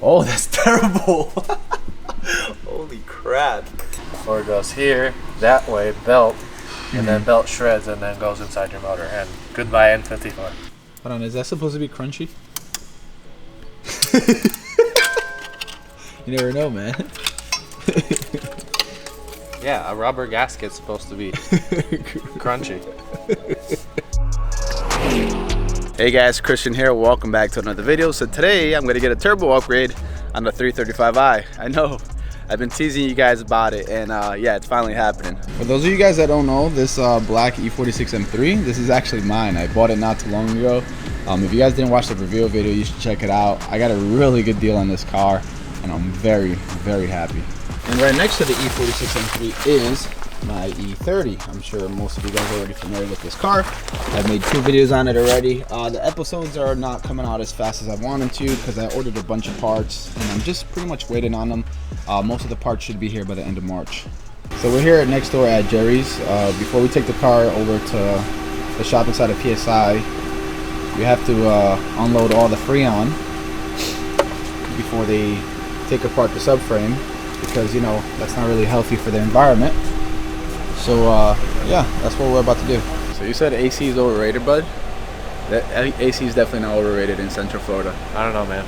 Oh, that's terrible. Holy crap. Or it goes here, that way, belt, and then belt shreds and then goes inside your motor. And goodbye N54. Hold on, is that supposed to be crunchy? You never know, man. Yeah, a rubber gasket's supposed to be crunchy. Hey guys, Christian here. Welcome back to another video. So today I'm going to get a turbo upgrade on the 335i. I know I've been teasing you guys about it, and yeah, it's finally happening. For those of you guys that don't know, this black E46 M3, this is actually mine. I bought it not too long ago. If you guys didn't watch the review video, you should check it out. I got a really good deal on this car, and I'm very, very happy. And right next to the E46 M3 is my E30. I'm sure most of you guys are already familiar with this car. I've made 2 videos on it already. The episodes are not coming out as fast as I want them to because I ordered a bunch of parts and I'm just pretty much waiting on them. Most of the parts should be here by the end of March. So we're here next door at Jerry's. Before we take the car over to the shop inside of PSI, we have to unload all the Freon before they take apart the subframe, because you know that's not really healthy for the environment. So yeah, that's what we're about to do. So you said AC is overrated, bud? That AC is definitely not overrated in Central Florida. I don't know, man.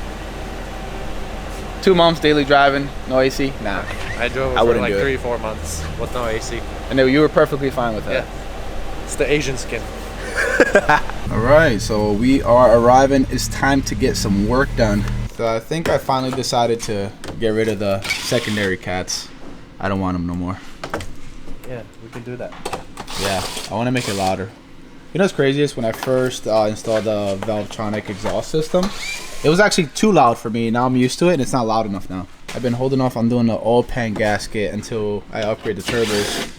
2 months daily driving, no AC? Nah. I drove it for like 3-4 months with no AC. And you were perfectly fine with that? Yeah. It's the Asian skin. Alright, so we are arriving. It's time to get some work done. So I think I finally decided to get rid of the secondary cats. I don't want them no more. Yeah, we can do that. Yeah, I want to make it louder. You know what's craziest? When I first installed the Valvetronic exhaust system, it was actually too loud for me. Now I'm used to it and it's not loud enough now. I've been holding off on doing the oil pan gasket until I upgrade the turbos,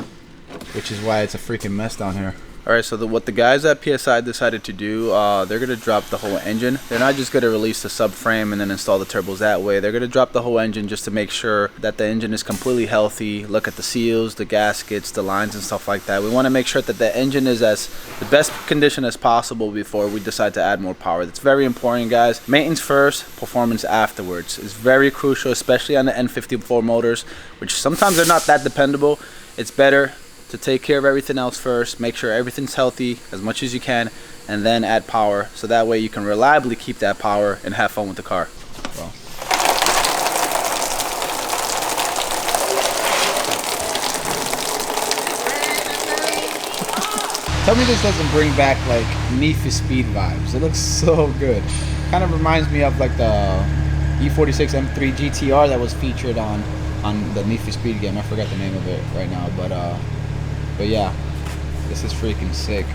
which is why it's a freaking mess down here. Alright, so what the guys at PSI decided to do, they're going to drop the whole engine. They're not just going to release the subframe and then install the turbos that way. They're going to drop the whole engine just to make sure that the engine is completely healthy. Look at the seals, the gaskets, the lines and stuff like that. We want to make sure that the engine is the best condition as possible before we decide to add more power. That's very important, guys. Maintenance first, performance afterwards. It's very crucial, especially on the N54 motors, which sometimes are not that dependable. It's better to take care of everything else first, make sure everything's healthy as much as you can, and then add power, so that way you can reliably keep that power and have fun with the car. Well. Tell me this doesn't bring back like Need for Speed vibes. It looks so good. Kind of reminds me of like the E46 M3 GTR that was featured on the Need for Speed game. I forgot the name of it right now, but yeah, this is freaking sick.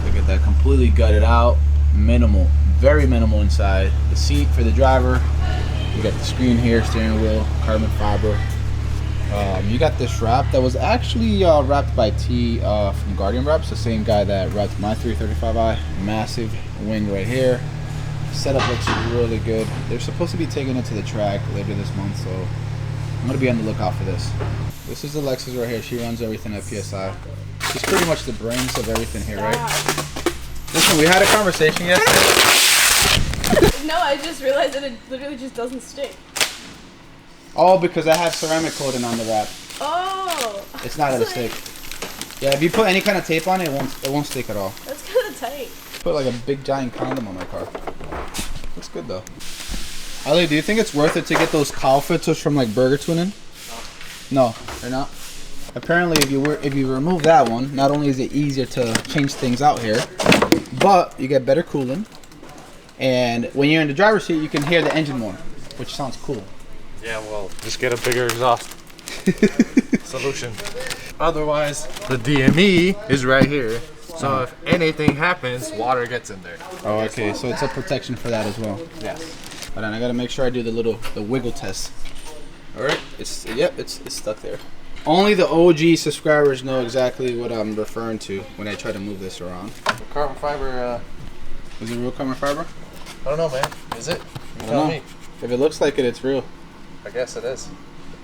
Look at that, completely gutted out, minimal, very minimal inside. The seat for the driver, you got the screen here, steering wheel, carbon fiber. You got this wrap that was actually wrapped by T from Guardian Wraps, the same guy that wrapped my 335i. Massive wing right here. Setup looks really good. They're supposed to be taking it to the track later this month, so I'm gonna be on the lookout for this. This is Alexis right here. She runs everything at PSI. She's pretty much the brains of everything here, right? Listen, we had a conversation yesterday. No, I just realized that it literally just doesn't stick. Oh, because I have ceramic coating on the wrap. Oh. It's not gonna stick. Yeah, if you put any kind of tape on it, it won't stick at all. That's kind of tight. Put like a big giant condom on my car. Looks good though. Ali, do you think it's worth it to get those cowl filters from like Burger Tuning? No, they're not. Apparently, if you remove that one, not only is it easier to change things out here, but you get better cooling. And when you're in the driver's seat, you can hear the engine more, which sounds cool. Yeah, well, just get a bigger exhaust solution. Otherwise, the DME is right here. So if anything happens, water gets in there. Oh, okay. So it's a protection for that as well. Yes. Hold on, I gotta make sure I do the wiggle test. All right, it's stuck there. Only the OG subscribers know exactly what I'm referring to when I try to move this around. Carbon fiber. Is it real carbon fiber? I don't know, man. Is it? You tell me. If it looks like it, it's real. I guess it is.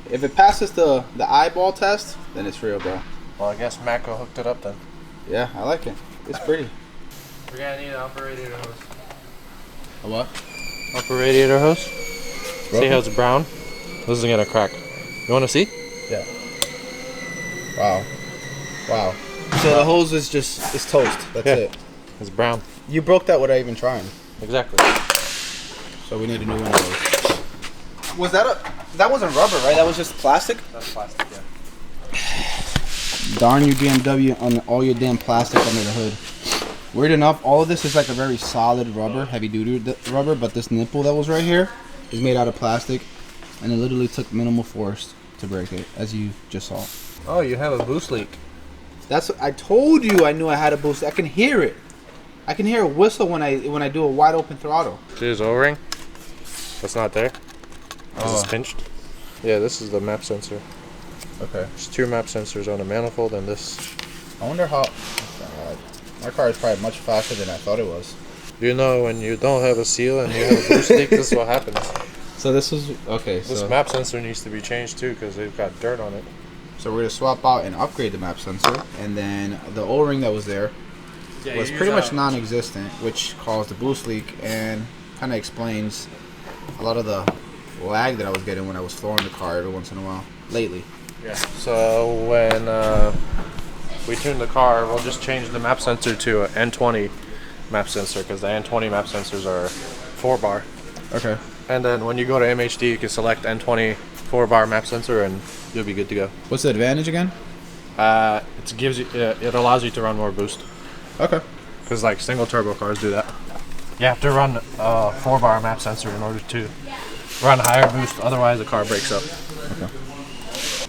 If it passes the eyeball test, then it's real, bro. Well, I guess Mako hooked it up then. Yeah, I like it. It's pretty. We're gonna need an upper radiator hose. A what? Upper radiator hose? See how it's brown? This is gonna crack. You wanna see? Yeah. Wow. Wow. So the hose is just, it's toast. That's it. It's brown. You broke that without even trying. Exactly. So we need a new one of those. Was that wasn't rubber, right? That was just plastic? That's plastic, yeah. Darn you, BMW, on all your damn plastic under the hood. Weird enough, all of this is like a very solid rubber, heavy duty rubber, but this nipple that was right here is made out of plastic, and it literally took minimal force to break it, as you just saw. Oh, you have a boost leak. That's what I told you. I knew I had a boost. I can hear it. I can hear a whistle when I do a wide open throttle. See this O-ring? That's not there. This is pinched. Yeah, this is the map sensor. Okay. There's 2 map sensors on the manifold and this. I wonder how. God. My car is probably much faster than I thought it was. You know, when you don't have a seal and you have a boost leak, this is what happens. So this is okay. This map sensor needs to be changed too because they've got dirt on it. So we're gonna swap out and upgrade the map sensor, and then the O-ring that was there was pretty much non-existent, which caused the boost leak and kind of explains a lot of the lag that I was getting when I was flooring the car every once in a while lately. Yeah. So when we tune the car, we'll just change the map sensor to an N20 map sensor because the N20 map sensors are 4-bar. Okay. And then when you go to MHD, you can select N20 4-bar map sensor and you'll be good to go. What's the advantage again? It gives you, it allows you to run more boost. Okay. Because like single turbo cars do that. You have to run a 4-bar map sensor in order to run higher boost. Otherwise, the car breaks up. Okay.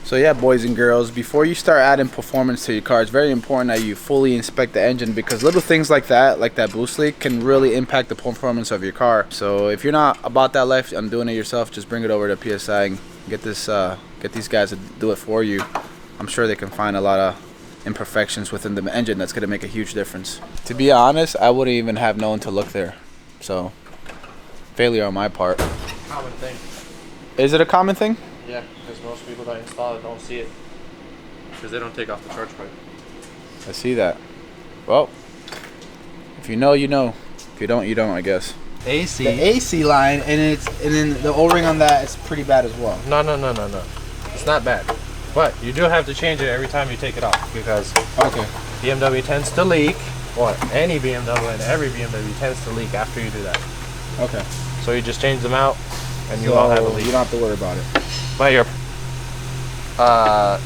So yeah, boys and girls, before you start adding performance to your car, it's very important that you fully inspect the engine, because little things like that boost leak, can really impact the performance of your car. So if you're not about that life and doing it yourself, just bring it over to PSI and get these guys to do it for you. I'm sure they can find a lot of imperfections within the engine that's going to make a huge difference. To be honest, I wouldn't even have known to look there. So failure on my part. Common thing. Is it a common thing? Yeah, because most people that install it don't see it. Because they don't take off the charge pipe. I see that. Well, if you know, you know. If you don't, you don't, I guess. AC. The AC line, and then the O-ring on that is pretty bad as well. No. It's not bad. But you do have to change it every time you take it off because Okay. BMW tends to leak, or any BMW and every BMW tends to leak after you do that. Okay. So you just change them out and you won't have a leak. You don't have to worry about it. But your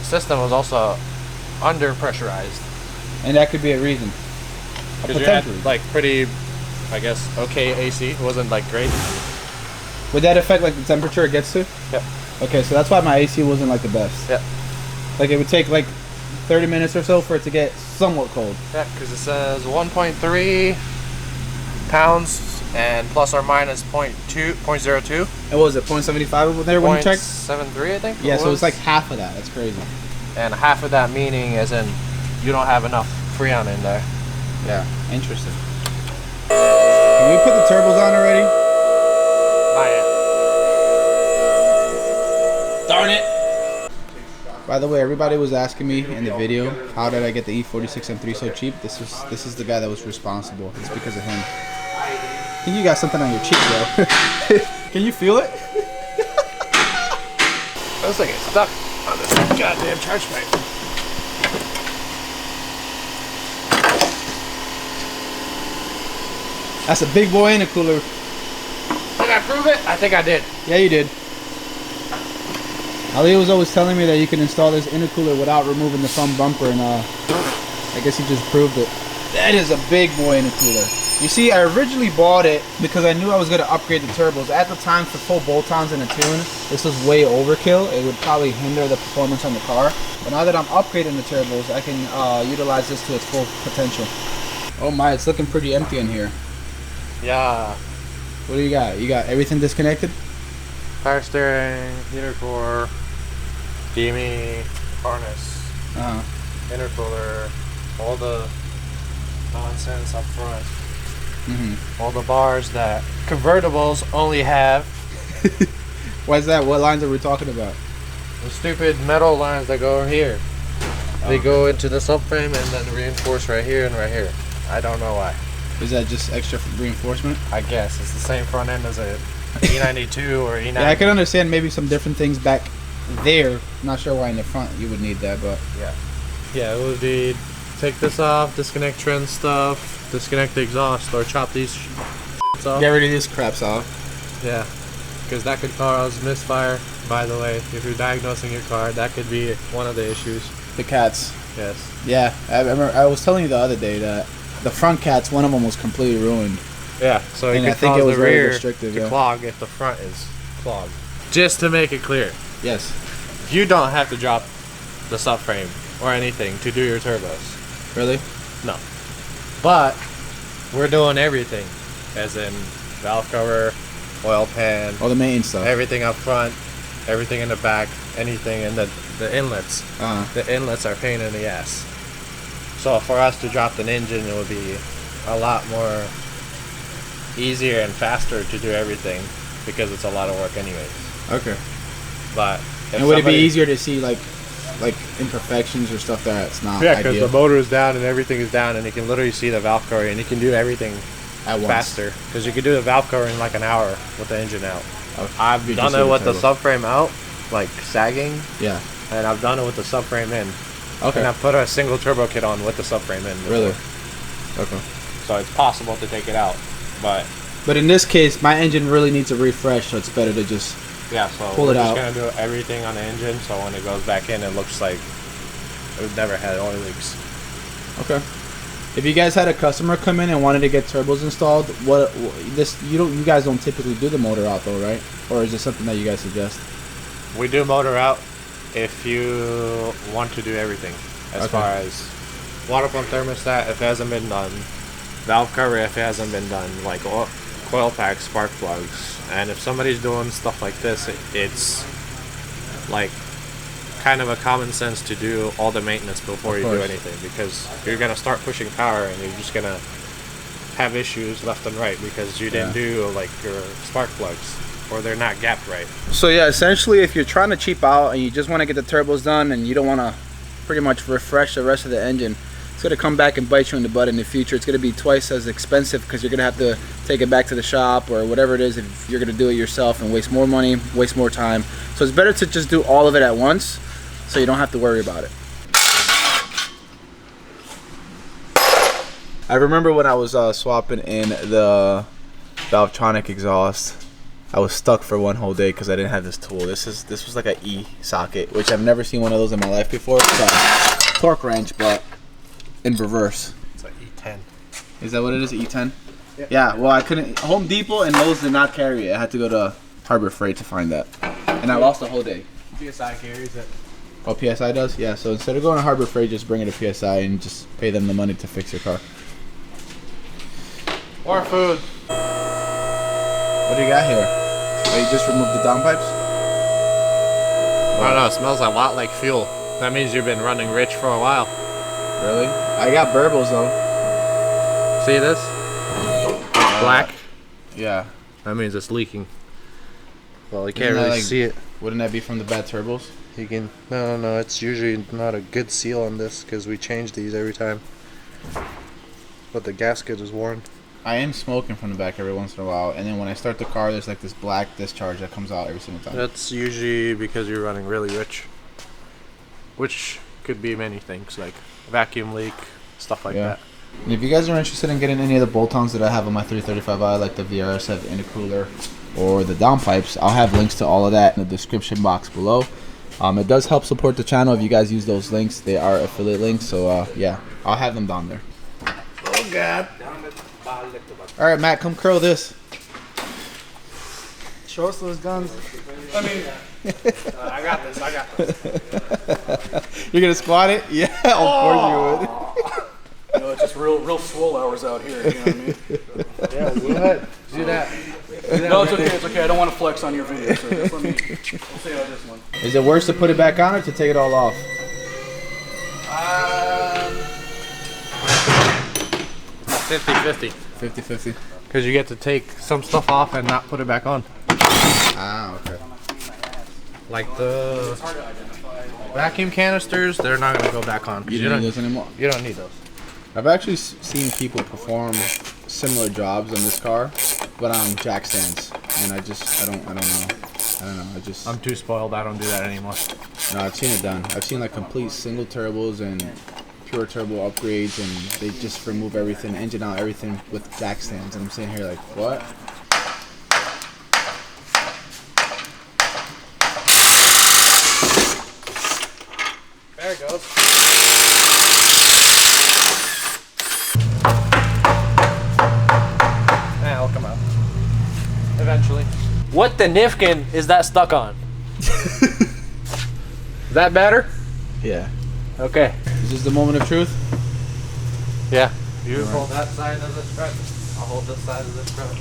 system was also under pressurized. And that could be a reason. Because you had like pretty, I guess, okay AC. It wasn't like great. Would that affect like the temperature it gets to? Yep. Okay, so that's why my AC wasn't like the best. Yep. Like it would take like 30 minutes or so for it to get somewhat cold. Yeah, because it says 1.3 pounds and plus or minus 0.02. And what was it, 0.75 over there when you checked? 0.73, I think. Yeah, so it's like half of that. That's crazy. And half of that meaning as in you don't have enough Freon in there. Yeah, interesting. Can we put the turbos on already? Not yet. Darn it! By the way, everybody was asking me in the video, how did I get the E46 M3 so cheap? This is the guy that was responsible. It's because of him. I think you got something on your cheek, bro. Can you feel it? Looks like it's stuck on this goddamn charge pipe. That's a big boy intercooler. Did I prove it? I think I did. Yeah, you did. Ali was always telling me that you can install this intercooler without removing the front bumper, and I guess he just proved it. That is a big boy intercooler. You see, I originally bought it because I knew I was going to upgrade the turbos. At the time, for full bolt-ons in a tune, this was way overkill. It would probably hinder the performance on the car. But now that I'm upgrading the turbos, I can utilize this to its full potential. Oh my, it's looking pretty empty in here. Yeah. What do you got? You got everything disconnected? Power steering, heater core, DME, harness, intercooler, all the nonsense up front. All the bars that convertibles only have. Why is that? What lines are we talking about? The stupid metal lines that go over here. They go into the subframe and then reinforce right here and right here. I don't know why. Is that just extra reinforcement? I guess it's the same front end as a E92 or E90. Yeah, I can understand maybe some different things back there. Not sure why in the front you would need that, but Yeah, it would be take this off, disconnect trend stuff, disconnect the exhaust, or chop these off. get rid of these craps off. Yeah, because that could cause misfire. By the way, if you're diagnosing your car, that could be one of the issues. The cats. Yes. Yeah, I remember. I was telling you the other day that the front cats, one of them was completely ruined. Yeah, so it And could I think cause it was the very rear restrictive, to yeah. clog if the front is clogged. Just to make it clear, Yes. you don't have to drop the subframe or anything to do your turbos. Really? No. But we're doing everything, as in valve cover, oil pan, All the main stuff. everything up front, everything in the back, anything in the inlets. The inlets are pain in the ass. So for us to drop an engine, it would be a lot more easier and faster to do everything because it's a lot of work anyways. Okay. But if And would it be somebody- easier to see like imperfections or stuff that's not Yeah, because ideal the motor is down and everything is down, and you can literally see the valve cover, and you can do everything at once? faster because you can do the valve cover in like an hour with the engine out. Okay. I've You done just it see with the turbo. subframe out, like sagging, Yeah. and I've done it with the subframe in. Okay. And I've put a single turbo kit on with the subframe in. before. Really? Okay. So it's possible to take it out, but But in this case, my engine really needs a refresh, so it's better to just. yeah, so Pull we're it just out. gonna do everything on the engine, so when it goes back in, it looks like it never had oil leaks. Okay. If you guys had a customer come in and wanted to get turbos installed, you guys don't typically do the motor out though, right? Or is this something that you guys suggest? We do motor out if you want to do everything, as Okay. far as water pump thermostat if it hasn't been done, valve cover if it hasn't been done, like coil packs, spark plugs, and if somebody's doing stuff like this, it's like kind of a common sense to do all the maintenance before Of you do course. anything, because you're gonna start pushing power and you're just gonna have issues left and right because you didn't do like your spark plugs or they're not gapped right. So yeah, essentially if you're trying to cheap out and you just want to get the turbos done and you don't want to pretty much refresh the rest of the engine, it's going to come back and bite you in the butt in the future. It's going to be twice as expensive because you're going to have to take it back to the shop or whatever it is if you're going to do it yourself, and waste more money, waste more time. So it's better to just do all of it at once so you don't have to worry about it. I remember when I was swapping in the Valvetronic exhaust, I was stuck for one whole day because I didn't have this tool. This was like an E socket, which I've never seen one of those in my life before. It's a torque wrench, but in reverse. It's like E10. Is that what it is? E10? Yeah. Well, I couldn't. Home Depot and Lowe's did not carry it. I had to go to Harbor Freight to find that, and I lost a whole day. PSI carries it. Oh, PSI does? Yeah. So instead of going to Harbor Freight, just bring it to PSI and just pay them the money to fix your car. More food. What do you got here? Oh, you just removed the downpipes? I don't know, it smells a lot like fuel. That means you've been running rich for a while. Really? I got burbles though. See this? Black? Yeah. That means it's leaking. Well, you can't Isn't that really like- see it. Wouldn't that be from the bad turbos? You can. No, it's usually not a good seal on this because we change these every time. But the gasket is worn. I am smoking from the back every once in a while, and then when I start the car, there's like this black discharge that comes out every single time. That's usually because you're running really rich. Which could be many things, like vacuum leak, stuff like Yeah. that. And if you guys are interested in getting any of the bolt-ons that I have on my 335i, like the VRS intercooler or the downpipes, I'll have links to all of that in the description box below. It does help support the channel if you guys use those links. They are affiliate links, so yeah, I'll have them down there. Oh God! All right, Matt, come curl this. Show us those guns. I got this. You're gonna squat it? Yeah, of course you would. You know, it's just real swole hours out here. You know what I mean? Yeah, go ahead. Do that. No, it's okay. It's okay. I don't want to flex on your video. So just let me. We'll see how this one. Is it worse to put it back on or to take it all off? 50-50. 50-50. Because you get to take some stuff off and not put it back on. Ah, okay. Like the vacuum canisters, they're not going to go back on. You don't need those anymore? You don't need those. I've actually seen people perform similar jobs on this car, but on jack stands. and I don't know. I'm too spoiled. I don't do that anymore. No, I've seen it done. I've seen like complete single turbos and pure turbo upgrades, and they just remove everything, engine out, everything with jack stands. And I'm sitting here like, what? There it goes. Yeah, it'll come out. Eventually. What the nifkin is that stuck on? Is that better? Yeah. Okay. Is this the moment of truth? Yeah. You hold that side of the strut. I'll hold this side of the strut.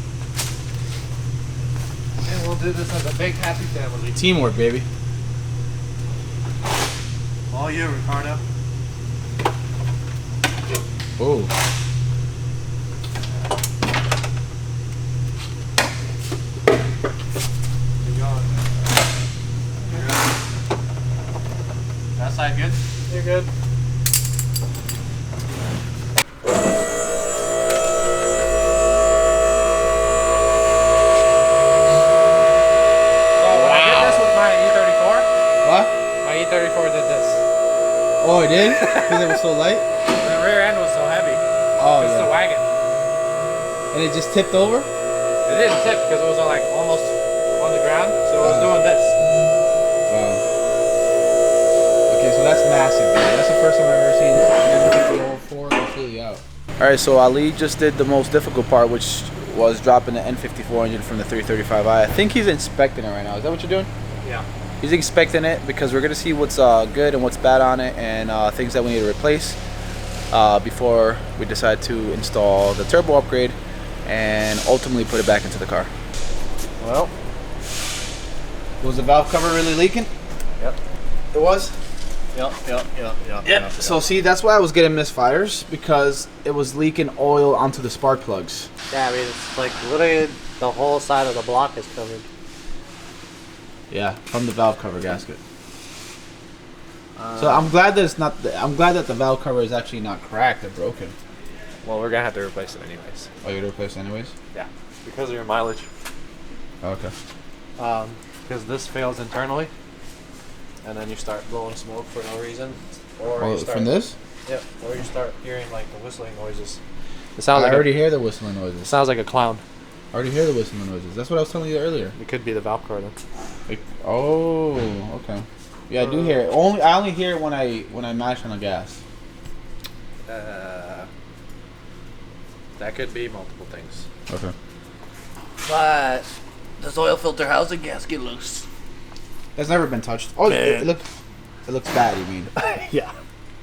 And we'll do this as a big happy family. Teamwork, baby. All you, Ricardo. Oh. Keep going. You're good. That side good? You're good. Oh, it did? Because it was so light? The rear end was so heavy. Oh, It's the wagon. And it just tipped over? It didn't tip because it was like almost on the ground, so it was doing this. Wow. Okay, so that's massive, dude. That's the first time I've ever seen an N54 completely out. Alright, so Ali just did the most difficult part, which was dropping the N54 engine from the 335i. I think he's inspecting it right now. Is that what you're doing? Yeah. He's inspecting it because we're going to see what's good and what's bad on it, and things that we need to replace before we decide to install the turbo upgrade and ultimately put it back into the car. Well. Was the valve cover really leaking? Yep. It was? Yep. So see, that's why I was getting misfires, because it was leaking oil onto the spark plugs. Yeah, I mean, it's like literally the whole side of the block is covered. Yeah, from the valve cover gasket. So I'm glad that it's not. I'm glad that the valve cover is actually not cracked or broken. Well, we're gonna have to replace it anyways. Oh, you're gonna replace it anyways? Yeah, because of your mileage. Okay. Because this fails internally, and then you start blowing smoke for no reason, or you start, from this? Yep. Or you start hearing like the whistling noises. It sounds I like already hear the whistling noises. It sounds like a clown. I already hear the whistling noises. That's what I was telling you earlier. It could be the valve cover then. Oh, okay. Yeah, I do hear it. I only hear it when I mash on the gas. That could be multiple things. Okay. But this oil filter housing gasket looks. It's never been touched. Oh, it looks bad. You mean? Yeah.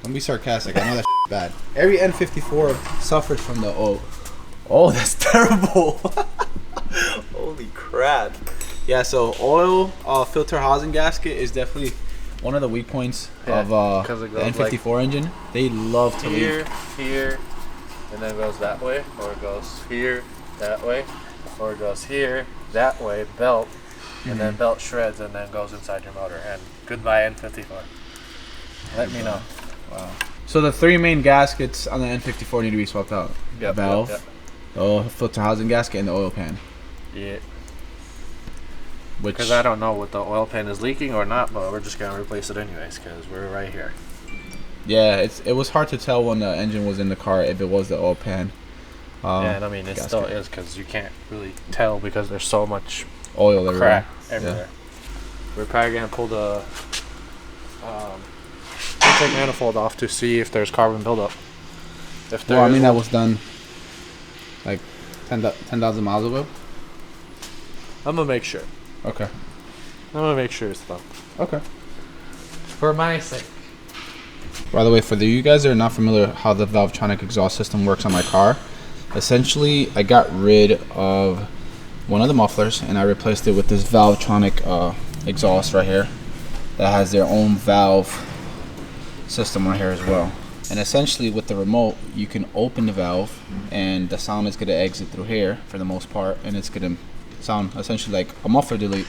Don't be sarcastic. I know that's bad. Every N54 suffers from the Oh, that's terrible. Holy crap. Yeah, so oil filter housing gasket is definitely one of the weak points of the N54 engine. They love to leak. Here, and then it goes that way, or it goes here, that way, or it goes here, that way, belt, and then belt shreds and then goes inside your motor. And goodbye N54. Let me know. Wow. So the three main gaskets on the N54 need to be swapped out. Yep, the valve, yep. the oil filter housing gasket, and the oil pan. Yeah. Which, because I don't know what the oil pan is leaking or not, but we're just gonna replace it anyways because we're right here. yeah, it was hard to tell when the engine was in the car if it was the oil pan. Yeah, and I mean it gasket. still is because you can't really tell because there's so much oil crap everywhere. everywhere. We're probably gonna pull the intake manifold off to see if there's carbon buildup. If there Well, I is mean one- that was done like 10,000 miles ago. I'm gonna make sure. Okay. I'm gonna make sure it's done. Okay. For my sake. By the way, for you guys that are not familiar how the Valvetronic exhaust system works on my car, essentially I got rid of one of the mufflers and I replaced it with this Valvetronic exhaust right here that has their own valve system right here as well. And essentially with the remote you can open the valve and the sound is going to exit through here for the most part, and it's going to sound essentially like a muffler delete.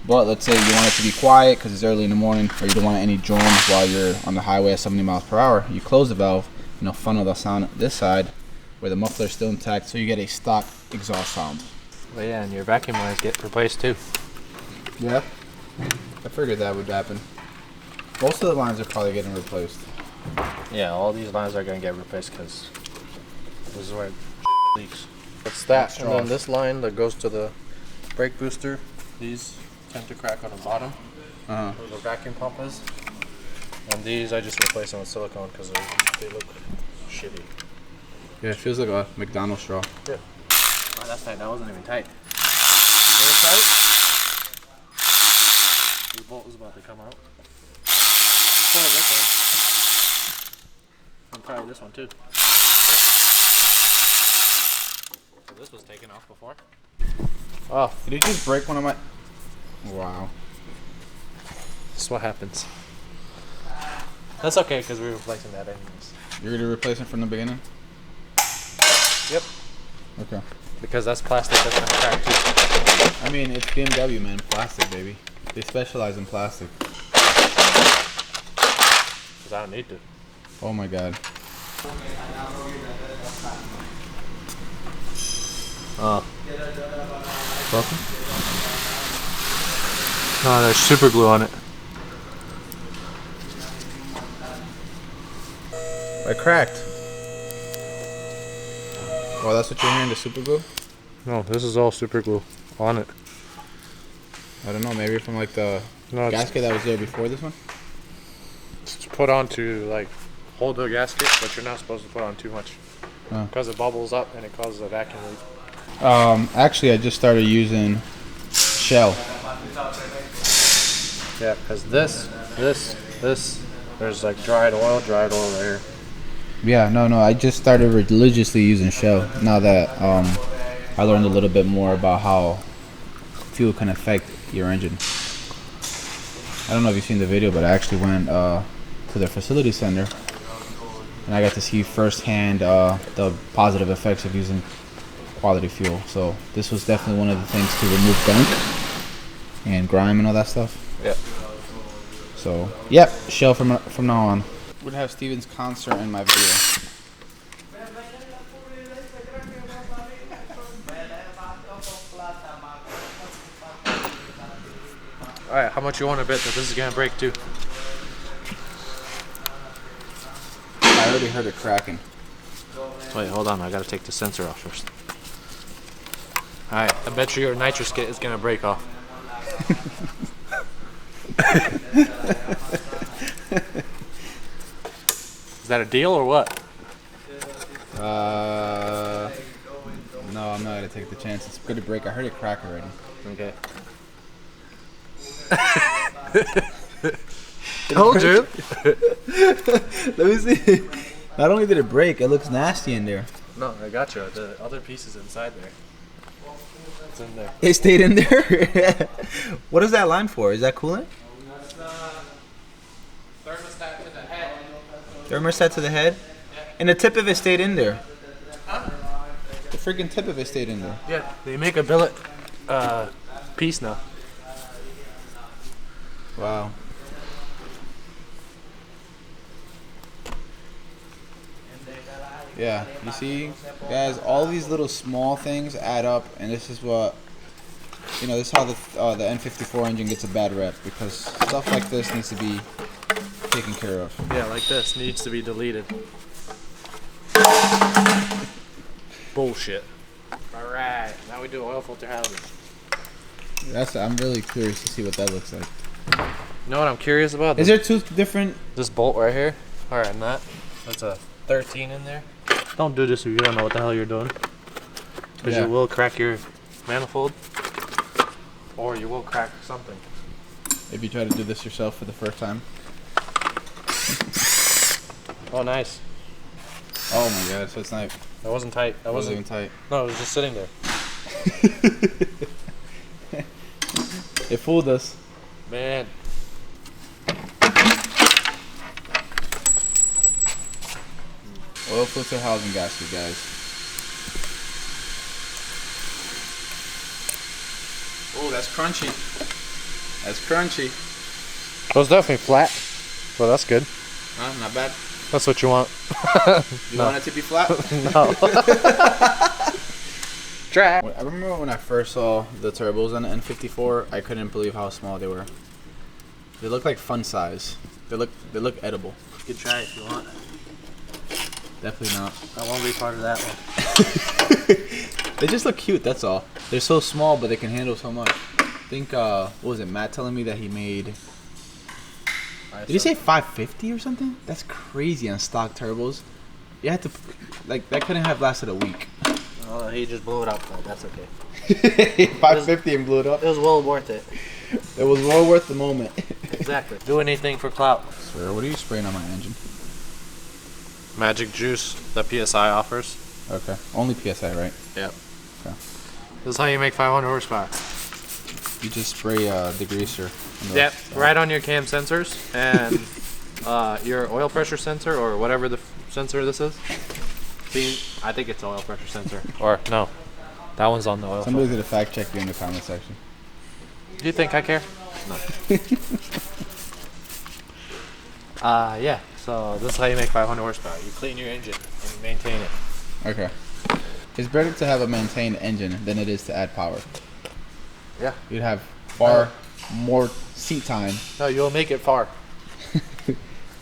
But let's say you want it to be quiet because it's early in the morning, or you don't want any drones while you're on the highway at 70 miles per hour. You close the valve and it'll funnel the sound this side where the muffler is still intact, so you get a stock exhaust sound. But yeah, and your vacuum lines get replaced too. Yeah. I figured that would happen. Most of the lines are probably getting replaced. Yeah, all these lines are gonna get replaced because this is where it leaks. It's that, and then this line that goes to the brake booster. These tend to crack on the bottom. Where the vacuum pump is. And these I just replace them with silicone because they look shitty. Yeah, it feels like a McDonald's straw. Yeah. Oh, that's tight. That wasn't even tight. It was tight. The bolt was about to come out. Oh, this one. And probably this one too. So this was taken off before. Oh, did you just break one of my... Wow. This is what happens. That's okay because we're replacing that anyways. You're going to replace it from the beginning? Yep. Okay. Because that's plastic that's gonna crack too. I mean, it's BMW, man. Plastic, baby. They specialize in plastic. Because I don't need to. Oh my god. Oh. Broken? No, there's super glue on it. I cracked. Oh, that's what you're hearing, the super glue? No, this is all super glue on it. I don't know, maybe from like the No, gasket that was there before this one? it's put on to like hold the gasket, but you're not supposed to put on too much because it bubbles up and it causes a vacuum leak. Actually, I just started using Shell. Yeah, because this, there's like dried oil there. Yeah, no, I just started religiously using Shell now that I learned a little bit more about how fuel can affect your engine. I don't know if you've seen the video, but I actually went to the facility center and I got to see firsthand the positive effects of using quality fuel. So this was definitely one of the things to remove gunk and grime and all that stuff. Yeah. So, yep, Shell from now on. Would have Steven's concert in my video. Alright, how much you want to bet that this is gonna break too? I already heard it cracking. Wait, hold on, I gotta take the sensor off first. Alright, I bet you your nitrous kit is gonna break off. Is that a deal or what? No, I'm not gonna take the chance. It's gonna break. I heard it crack already. Okay. Told you. Let me see. Not only did it break, it looks nasty in there. No, I got you. The other piece is inside there. It's in there. It stayed in there. What is that line for? Is that coolant? Thermostat to the head. Thermostat to the head? And the tip of it stayed in there. The freaking tip of it stayed in there. Yeah, they make a billet piece now. Wow. Yeah, you see, guys, all these little small things add up, and this is what, this is how the N54 engine gets a bad rep, because stuff like this needs to be taken care of. Yeah, like this needs to be deleted. Bullshit. Alright, now we do oil filter housing. I'm really curious to see what that looks like. You know what I'm curious about? Is there two different? This bolt right here. Alright, and that's a 13 in there. Don't do this if you don't know what the hell you're doing. Because you will crack your manifold. Or you will crack something. If you try to do this yourself for the first time. Oh, nice. Oh my god, so it's not. That wasn't tight. That wasn't even tight. No, it was just sitting there. It fooled us. Man. Oil filter housing gasket, guys. Oh, that's crunchy. That's crunchy. It was definitely flat. Well, that's good. Huh? Not bad. That's what you want. You want it to be flat? No. Track. I remember when I first saw the turbos on the N54, I couldn't believe how small they were. They look like fun size. They look edible. You can try it if you want. Definitely not. I won't be part of that one. They just look cute, that's all. They're so small, but they can handle so much. I think, what was it, Matt telling me that he made... Did he say 550 or something? That's crazy on stock turbos. You had to, like, that couldn't have lasted a week. Oh, he just blew it up, but that's okay. 550 and blew it up. It was well worth it. It was well worth the moment. Exactly. Do anything for clout. Sir, what are you spraying on my engine? Magic juice that PSI offers. Okay. Only PSI, right? Yep. Okay. This is how you make 500 horsepower. You just spray the greaser. Yep. Right on your cam sensors and your oil pressure sensor or whatever the sensor this is. I think it's oil pressure sensor. Or no, that one's on the oil. Somebody's gonna fact check you in the comment section. Do you think I care? No. Yeah. So this is how you make 500 horsepower. You clean your engine and you maintain it. Okay. It's better to have a maintained engine than it is to add power. Yeah. You'd have far more seat time. No, you'll make it far.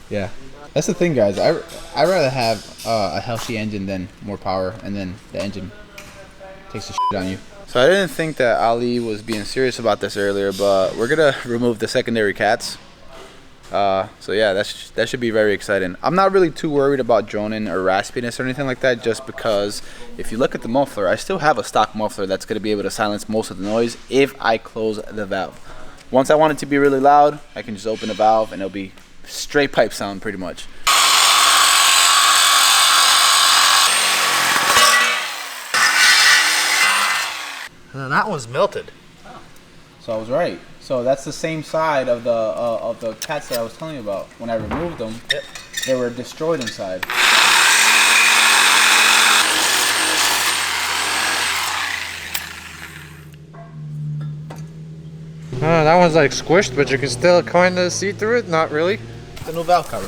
Yeah. That's the thing, guys. I'd rather have a healthy engine than more power, and then the engine takes the shit on you. So I didn't think that Ali was being serious about this earlier, but we're gonna remove the secondary cats. So yeah, that should be very exciting. I'm not really too worried about droning or raspiness or anything like that, just because if you look at the muffler, I still have a stock muffler that's gonna be able to silence most of the noise if I close the valve. Once I want it to be really loud, I can just open the valve and it'll be straight pipe sound pretty much. That one's melted. So I was right. So that's the same side of the cats that I was telling you about. When I removed them, Yep. they were destroyed inside. That one's like squished, but you can still kind of see through it. Not really. The new valve cover.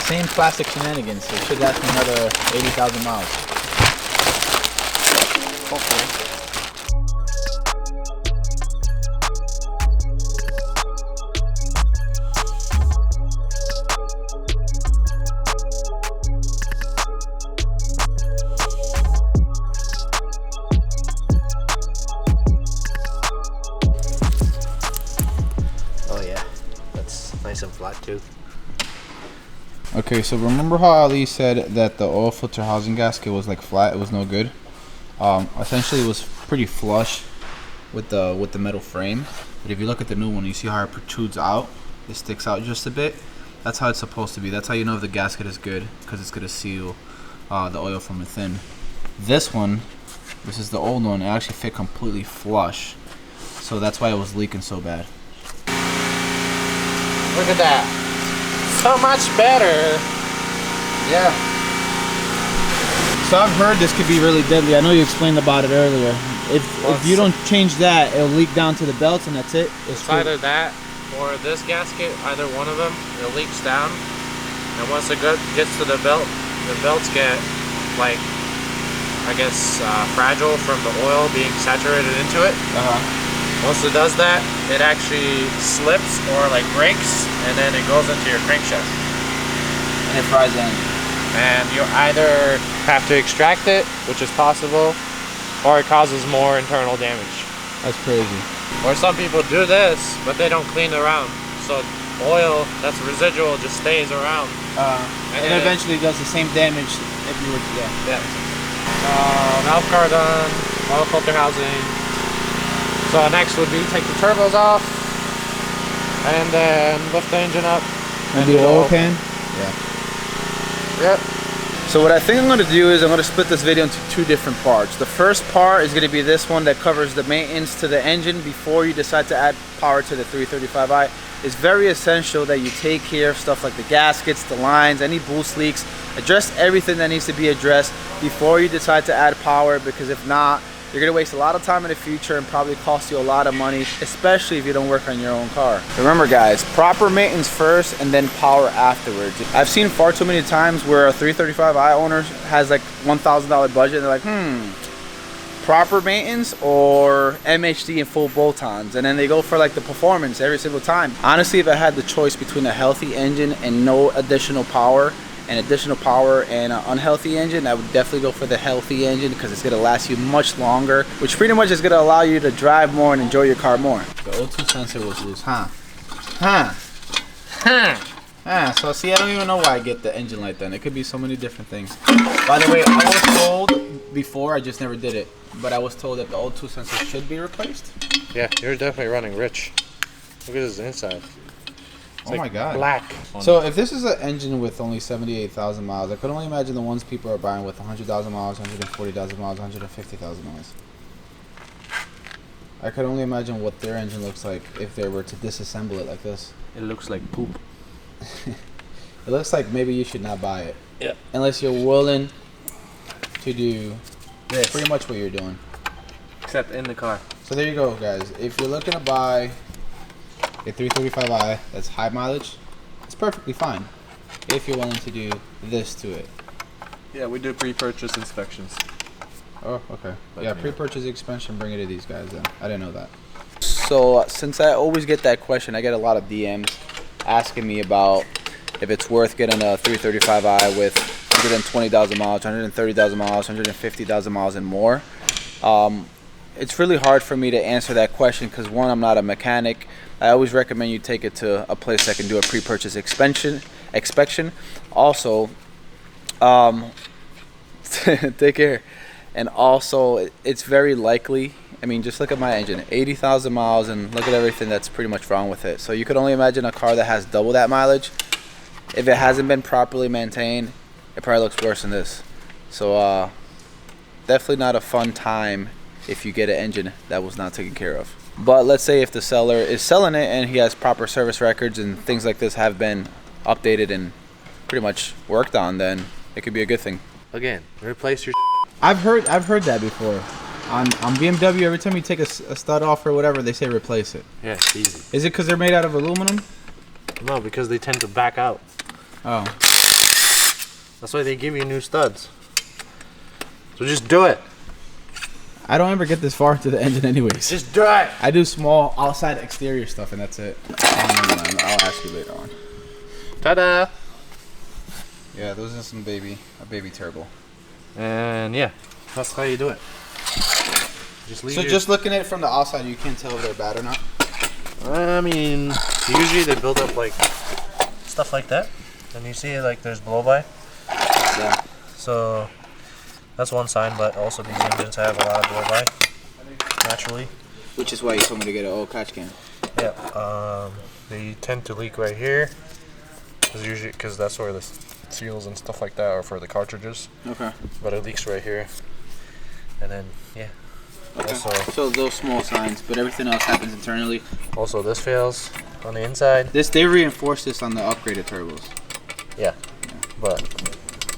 Same plastic shenanigans. So it should last me another 80,000 miles. Hopefully. Nice and flat too. Okay, so remember how Ali said that the oil filter housing gasket was like flat, it was no good? Essentially it was pretty flush with the metal frame, but if you look at the new one, you see how it protrudes out, it sticks out just a bit. That's how it's supposed to be. That's how you know if the gasket is good, because it's going to seal the oil from within. This is the old one, it actually fit completely flush, so that's why it was leaking so bad. Look at that. So much better. Yeah. So I've heard this could be really deadly. I know you explained about it earlier. If you don't change that, it'll leak down to the belts and that's it. It's either that or this gasket, either one of them, it leaks down. And once it gets to the belts get like, I guess, fragile from the oil being saturated into it. Once it does that, it actually slips or like breaks, and then it goes into your crankshaft. And it fries the engine. And you either have to extract it, which is possible, or it causes more internal damage. That's crazy. Or some people do this, but they don't clean around. So oil that's residual just stays around. And it eventually does the same damage if you were to, yeah. Valve car done, oil filter housing. So next would be take the turbos off, and then lift the engine up. And the oil pan? Yeah. Yep. So what I think I'm going to do is I'm going to split this video into two different parts. The first part is going to be this one that covers the maintenance to the engine before you decide to add power to the 335i. It's very essential that you take care of stuff like the gaskets, the lines, any boost leaks, address everything that needs to be addressed before you decide to add power, because if not, You're gonna waste a lot of time in the future and probably cost you a lot of money, especially if you don't work on your own car. Remember guys, proper maintenance first and then power afterwards. I've seen far too many times where a 335i owner has like $1,000 budget and they're like, proper maintenance or MHD and full bolt-ons, and then they go for like the performance every single time. Honestly, if I had the choice between a healthy engine and no additional power, and an unhealthy engine, I would definitely go for the healthy engine because it's going to last you much longer, which pretty much is going to allow you to drive more and enjoy your car more. The O2 sensor was loose, so see, I don't even know why I get the engine light then. It could be so many different things. By the way, I was told before, I just never did it, but I was told that the O2 sensor should be replaced. Yeah, you're definitely running rich. Look at this inside. It's oh my god. Black. So if this is an engine with only 78,000 miles, I could only imagine the ones people are buying with 100,000 miles, 140,000 miles, 150,000 miles. I could only imagine what their engine looks like if they were to disassemble it like this. It looks like poop. It looks like maybe you should not buy it. Yeah. Unless you're willing to do This. pretty much what you're doing. Except in the car. So there you go, guys. If you're looking to buy a 335i that's high mileage, it's perfectly fine if you're willing to do this to it. Yeah, we do pre-purchase inspections. Oh, okay. But, Yeah, pre-purchase expansion, bring it to these guys then. I didn't know that. So since I always get that question, I get a lot of DMs asking me about if it's worth getting a 335i with 120,000 miles, 130,000 miles, 150,000 miles and more. It's really hard for me to answer that question because one, I'm not a mechanic. I always recommend you take it to a place that can do a pre-purchase inspection. Also, take care. And also, it's very likely, I mean, just look at my engine, 80,000 miles, and look at everything that's pretty much wrong with it. So you could only imagine a car that has double that mileage. If it hasn't been properly maintained, it probably looks worse than this. So definitely not a fun time if you get an engine that was not taken care of. But let's say if the seller is selling it and he has proper service records and things like this have been updated and pretty much worked on, then it could be a good thing. Again, replace your I've heard that before. On BMW, every time you take a stud off or whatever, they say replace it. Yeah, it's easy. Is it because they're made out of aluminum? No, because they tend to back out. Oh. That's why they give you new studs. So just do it. I don't ever get this far into the engine anyways. Just do it. I do small outside exterior stuff and that's it. I'll ask you later on. Ta-da. Yeah, those are some a baby turbo. And yeah, that's how you do it. Just leave. So just looking at it from the outside, you can't tell if they're bad or not. I mean, usually they build up like stuff like that, and you see like there's blow by. Yeah. So that's one sign, but also these engines have a lot of blow by naturally. Which is why you told me to get an old catch can. Yeah. They tend to leak right here, because that's where the seals and stuff like that are for the cartridges. Okay. But it leaks right here, and then yeah. Okay. Also, so those small signs, but everything else happens internally. also this fails on the inside. They reinforced this on the upgraded turbos. Yeah. But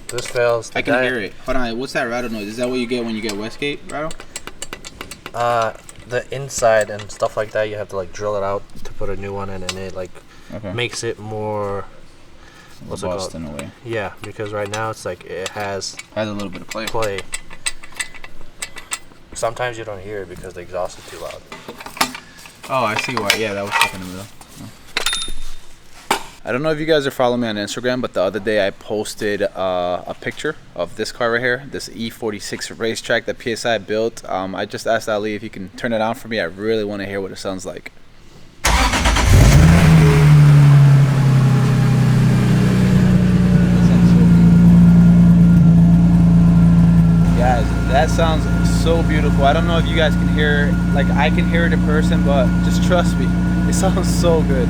this fails. I can hear it. Hold on, what's that rattle noise? Is that what you get when you get Westgate rattle? The inside and stuff like that, you have to like drill it out to put a new one in, and it like makes it more what's it called? In a way. Yeah, because right now it's like it has a little bit of play. Sometimes you don't hear it because the exhaust is too loud. Oh, I see why. Yeah, that was stuck in the middle. I don't know if you guys are following me on Instagram, but the other day I posted a picture of this car right here, this E46 racetrack that PSI built. I just asked Ali if he can turn it on for me. I really want to hear what it sounds like. Guys, that sounds so beautiful. I don't know if you guys can hear, like I can hear it in person, but just trust me, it sounds so good.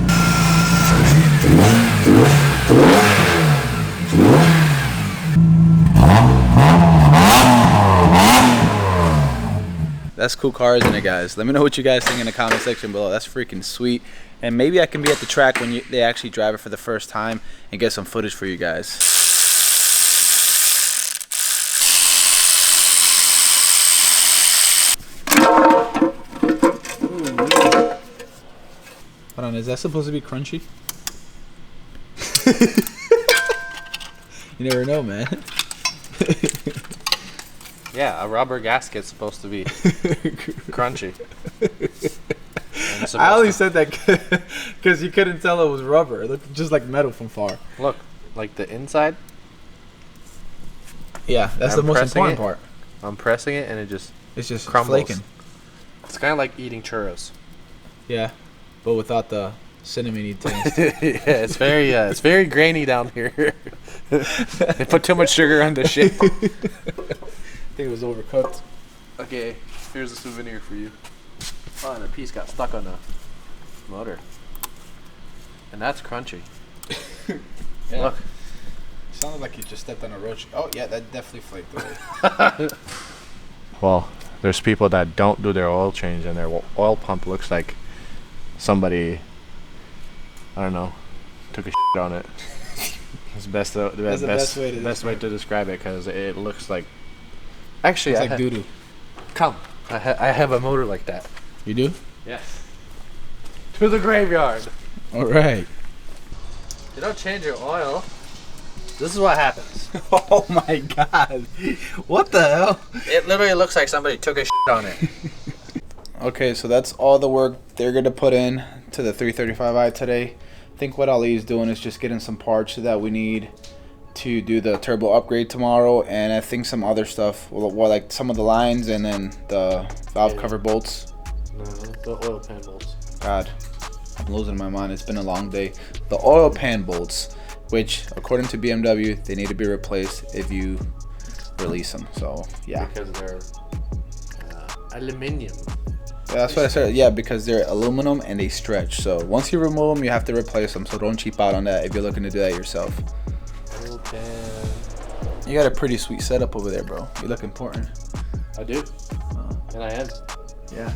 That's cool car, isn't it, guys? Let me know what you guys think in the comment section below. That's freaking sweet. And maybe I can be at the track when they actually drive it for the first time and get some footage for you guys. Hold on, is that supposed to be crunchy? You never know, man. Yeah, a rubber gasket's supposed to be crunchy. I only said that because you couldn't tell it was rubber. It looked just like metal from far. Look, like the inside. Yeah, that's the most important part. I'm pressing it and it's just crumbles. Flaking. It's kind of like eating churros. Yeah, but without the cinnamony taste. Yeah, it's very grainy down here. They put too much sugar on the shit. I think it was overcooked. Okay, here's a souvenir for you. Oh, and a piece got stuck on the motor. And that's crunchy. Yeah. Look. Sounded like you just stepped on a roach. Oh, yeah, that definitely flaked away. Well, there's people that don't do their oil change and their oil pump looks like somebody, I don't know, took a shit on it. It's best way to describe it because it looks like. Actually, it's like doo doo. Come, I have a motor like that. You do? Yes. To the graveyard. All right. You don't change your oil. This is what happens. Oh my god. What the hell? It literally looks like somebody took a shit on it. Okay, so that's all the work they're going to put in to the 335i today. I think what Ali is doing is just getting some parts that we need to do the turbo upgrade tomorrow, and I think some other stuff, well, like some of the lines and then the valve cover bolts. No, the oil pan bolts. God, I'm losing my mind. It's been a long day. The oil pan bolts, which according to BMW, they need to be replaced if you release them. So yeah. Because they're aluminium. Yeah, that's what I said. Yeah, because they're aluminum and they stretch. So once you remove them, you have to replace them. So don't cheap out on that if you're looking to do that yourself. Oil pan. You got a pretty sweet setup over there, bro. You look important. I do. And I am. Yeah.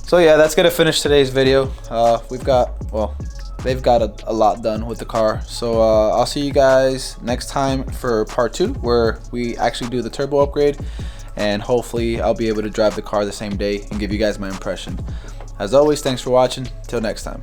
So yeah, that's gonna finish today's video. They've got a lot done with the car. So I'll see you guys next time for part 2, where we actually do the turbo upgrade, and hopefully I'll be able to drive the car the same day and give you guys my impression. As always, thanks for watching. Till next time.